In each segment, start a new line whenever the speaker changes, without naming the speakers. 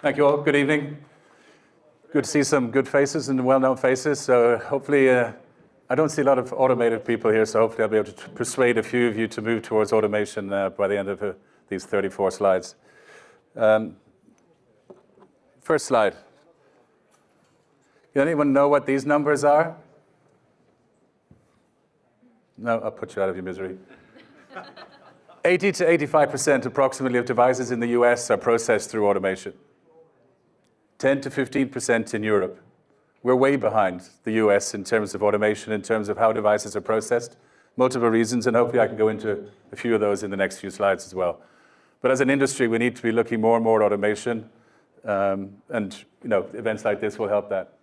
Thank you all. Good evening. Good to see some good faces and well-known faces. So hopefully, I don't see a lot of automated people here, so hopefully I'll be able to persuade a few of you to move towards automation by the end of these 34 slides. First slide. Anyone know what these numbers are? No, I'll put you out of your misery. 80 to 85% approximately of devices in the US are processed through automation. 10 to 15% in Europe. We're way behind the US in terms of automation, in terms of how devices are processed. Multiple reasons, and hopefully I can go into a few of those in the next few slides as well. But as an industry, we need to be looking more and more at automation, and events like this will help that.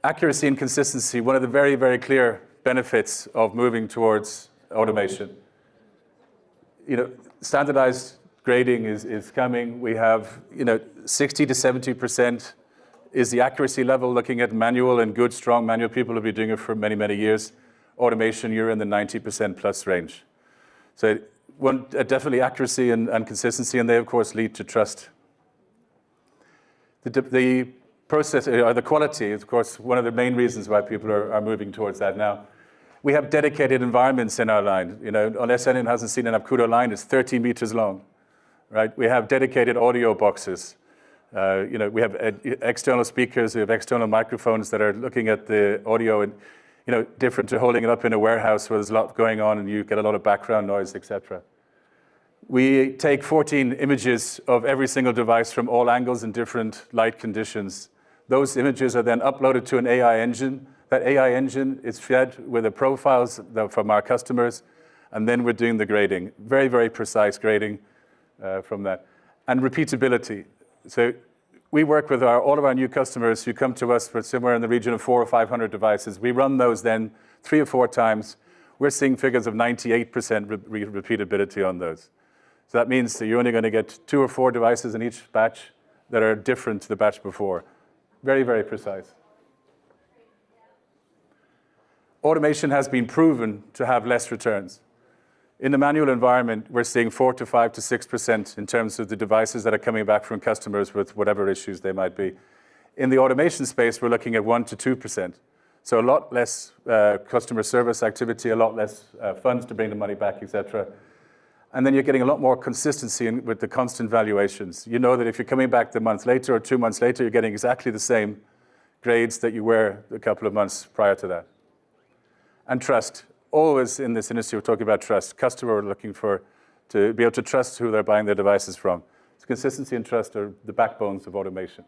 Accuracy and consistency, one of the very, very clear benefits of moving towards automation. Standardized grading is coming. We have 60 to 70% is the accuracy level looking at manual, and good, strong manual people have been doing it for many, many years. Automation, you're in the 90% plus range. So definitely accuracy and consistency, and they, of course, lead to trust. The process, or the quality, is, of course, one of the main reasons why people are moving towards that now. We have dedicated environments in our line. Unless anyone hasn't seen an 𝗥𝗲𝗰𝗇 line, it's 30 meters long. Right? We have dedicated audio boxes. We have external speakers, we have external microphones that are looking at the audio, and different to holding it up in a warehouse where there's a lot going on and you get a lot of background noise, etc. We take 14 images of every single device from all angles and different light conditions. Those images are then uploaded to an AI engine. That AI engine is fed with the profiles from our customers, and then we're doing the grading. Very, very precise grading from that. And repeatability. So we work with all of our new customers who come to us for somewhere in the region of 400 or 500 devices. We run those then 3 or 4 times. We're seeing figures of 98% repeatability on those. So that means that you're only going to get 2 or 4 devices in each batch that are different to the batch before. Very, very precise. Automation has been proven to have less returns. In the manual environment, we're seeing 4 to 5 to 6% in terms of the devices that are coming back from customers with whatever issues they might be. In the automation space, we're looking at 1 to 2%. So a lot less customer service activity, a lot less funds to bring the money back, etc. And then you're getting a lot more consistency with the constant valuations. You know that if you're coming back the month later or 2 months later, you're getting exactly the same grades that you were a couple of months prior to that. And trust. Always in this industry, we're talking about trust. Customer are looking to be able to trust who they're buying their devices from. So consistency and trust are the backbones of automation.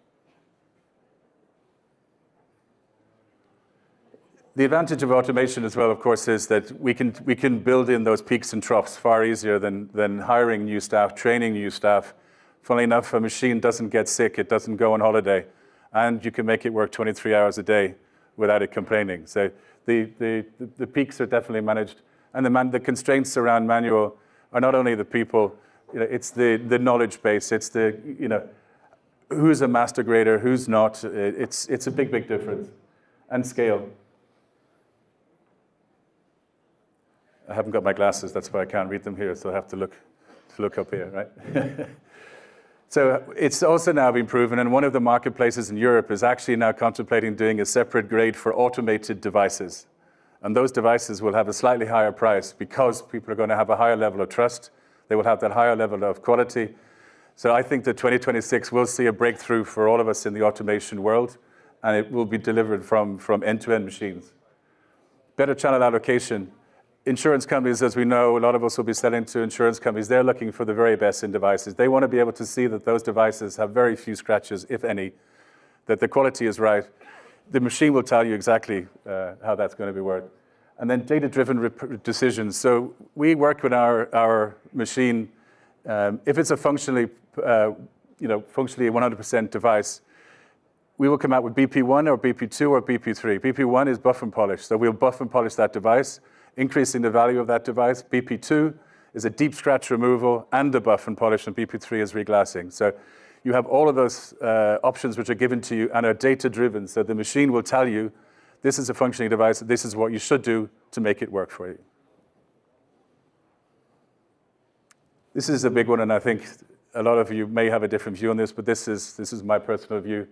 The advantage of automation as well, of course, is that we can build in those peaks and troughs far easier than hiring new staff, training new staff. Funnily enough, a machine doesn't get sick, it doesn't go on holiday, and you can make it work 23 hours a day without it complaining. So the peaks are definitely managed, and the constraints around manual are not only the people, it's the knowledge base, it's who's a master grader, who's not. It's a big, big difference, and scale. I haven't got my glasses, that's why I can't read them here, so I have to look up here, right? So it's also now been proven, and one of the marketplaces in Europe is actually now contemplating doing a separate grade for automated devices. And those devices will have a slightly higher price because people are going to have a higher level of trust. They will have that higher level of quality. So I think that 2026 will see a breakthrough for all of us in the automation world, and it will be delivered from end-to-end machines. Better channel allocation. Insurance companies, as we know, a lot of us will be selling to insurance companies. They're looking for the very best in devices. They want to be able to see that those devices have very few scratches, if any, that the quality is right. The machine will tell you exactly how that's going to be worked. And then data-driven decisions. So we work with our machine. If it's a functionally 100% device, we will come out with BP1 or BP2 or BP3. BP1 is buff and polish. So we'll buff and polish that device, increasing the value of that device. BP2 is a deep scratch removal and a buff and polish, and BP3 is reglassing. So you have all of those options which are given to you and are data-driven. So the machine will tell you, this is a functioning device, this is what you should do to make it work for you. This is a big one, and I think a lot of you may have a different view on this, but this is my personal view.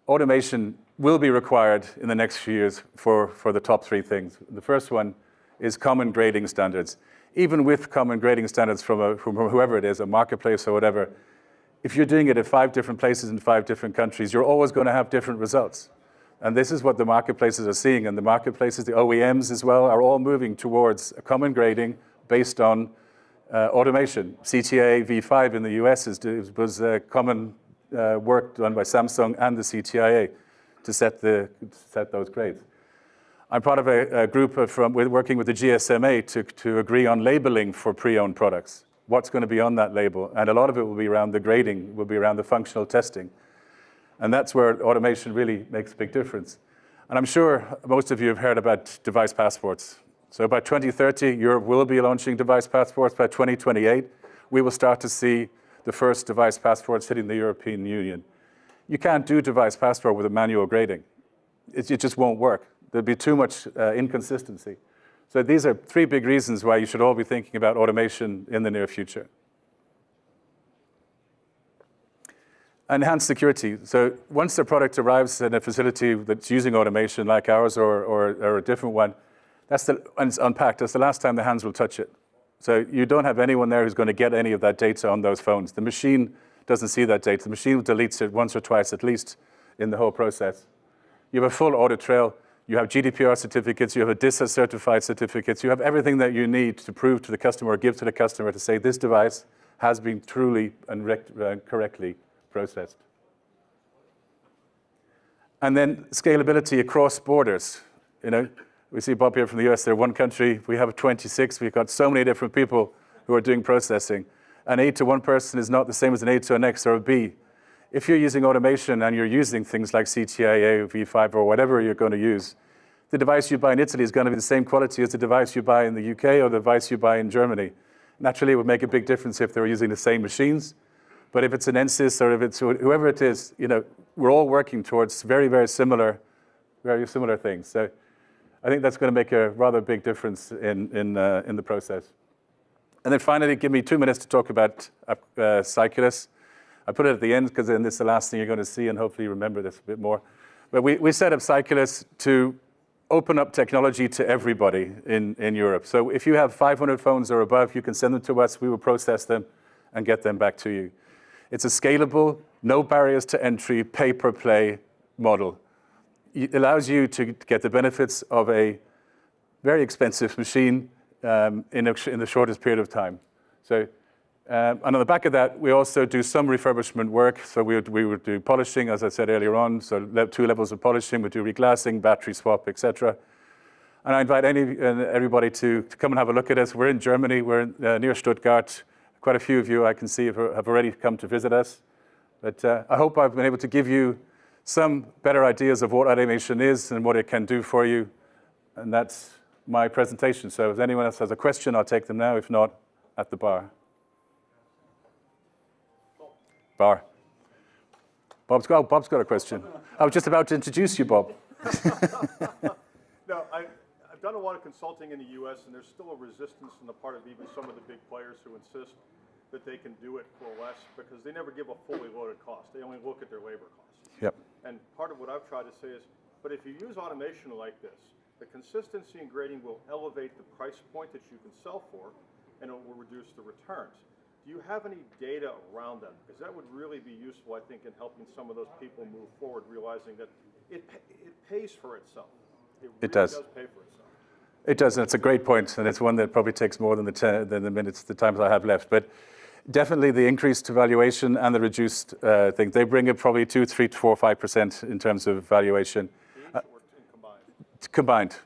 Automation will be required in the next few years for the top three things. The first one is common grading standards. Even with common grading standards from whoever it is, a marketplace or whatever, if you're doing it at 5 different places in 5 different countries, you're always going to have different results. And this is what the marketplaces are seeing. And the marketplaces, the OEMs as well, are all moving towards a common grading based on automation. CTIA V5 in the US was common work done by Samsung and the CTIA to set those grades. I'm part of a group working with the GSMA to agree on labeling for pre-owned products. What's going to be on that label? And a lot of it will be around the grading, will be around the functional testing. And that's where automation really makes a big difference. And I'm sure most of you have heard about device passports. So by 2030, Europe will be launching device passports. By 2028, we will start to see the first device passports hitting the European Union. You can't do device passport with a manual grading. It just won't work. There'll be too much inconsistency. So these are 3 big reasons why you should all be thinking about automation in the near future. Enhanced security. So once the product arrives in a facility that's using automation like ours or a different one, and it's unpacked, that's the last time the hands will touch it. So you don't have anyone there who's going to get any of that data on those phones. The machine doesn't see that data. The machine deletes it once or twice at least in the whole process. You have a full audit trail. You have GDPR certificates. You have a DISA certified certificates. You have everything that you need to prove to the customer or give to the customer to say this device has been truly and correctly processed. And then scalability across borders. You know, we see Bob here from the US. They're one country. We have 26. We've got so many different people who are doing processing. An A to one person is not the same as an A to an X or a B. If you're using automation and you're using things like CTIA, V5, or whatever you're going to use, the device you buy in Italy is going to be the same quality as the device you buy in the UK or the device you buy in Germany. Naturally, it would make a big difference if they were using the same machines. But if it's an NSYS or if it's whoever it is, you know, we're all working towards very, very similar things. So I think that's going to make a rather big difference in the process. And then finally, give me 2 minutes to talk about Cyculus. I put it at the end because then this is the last thing you're going to see, and hopefully you remember this a bit more. But we set up Cyculus to open up technology to everybody in Europe. So if you have 500 phones or above, you can send them to us. We will process them and get them back to you. It's a scalable, no barriers to entry, pay-per-play model. It allows you to get the benefits of a very expensive machine in the shortest period of time. So, and on the back of that, we also do some refurbishment work. So we would do polishing, as I said earlier on. So 2 levels of polishing. We do reglassing, battery swap, etc. And I invite everybody to come and have a look at us. We're in Germany. We're near Stuttgart. Quite a few of you I can see have already come to visit us. But I hope I've been able to give you some better ideas of what automation is and what it can do for you. And that's my presentation. So if anyone else has a question, I'll take them now. If not, at the bar. Bob's got a question. I was just about to introduce you, Bob.
No, I've done a lot of consulting in the U.S., and there's still a resistance on the part of even some of the big players who insist that they can do it for less because they never give a fully loaded cost. They only look at their labor costs.
Yep.
And part of what I've tried to say is, but if you use automation like this, the consistency in grading will elevate the price point that you can sell for, and it will reduce the returns. Do you have any data around that? Because that would really be useful, I think, in helping some of those people move forward, realizing that it pays for itself. It really does pay for itself.
It does, and it's a great point, and it's one that probably takes more than the times I have left. But definitely the increased valuation and the reduced thing, they bring it probably 2, 3, 4, 5% in terms of valuation. Combined.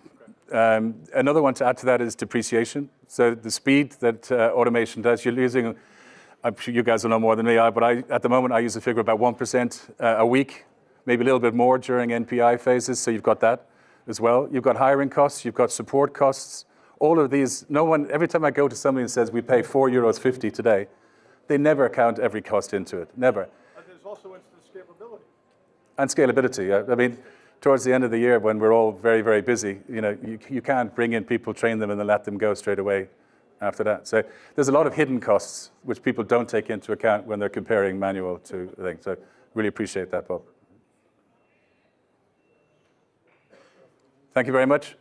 Okay. Another one to add to that is depreciation. So the speed that automation does, you're using, I'm sure you guys will know more than me, but at the moment I use a figure about 1% a week, maybe a little bit more during NPI phases, so you've got that as well. You've got hiring costs, you've got support costs. All of these, every time I go to somebody and says we pay €4.50 today, they never count every cost into it, never.
And there's also instant scalability.
And scalability, yeah. I mean, towards the end of the year when we're all very, very busy, you can't bring in people, train them, and then let them go straight away. after that. So there's a lot of hidden costs which people don't take into account when they're comparing manual to things. So really appreciate that, Bob. Thank you very much.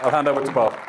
I'll hand over to Bob.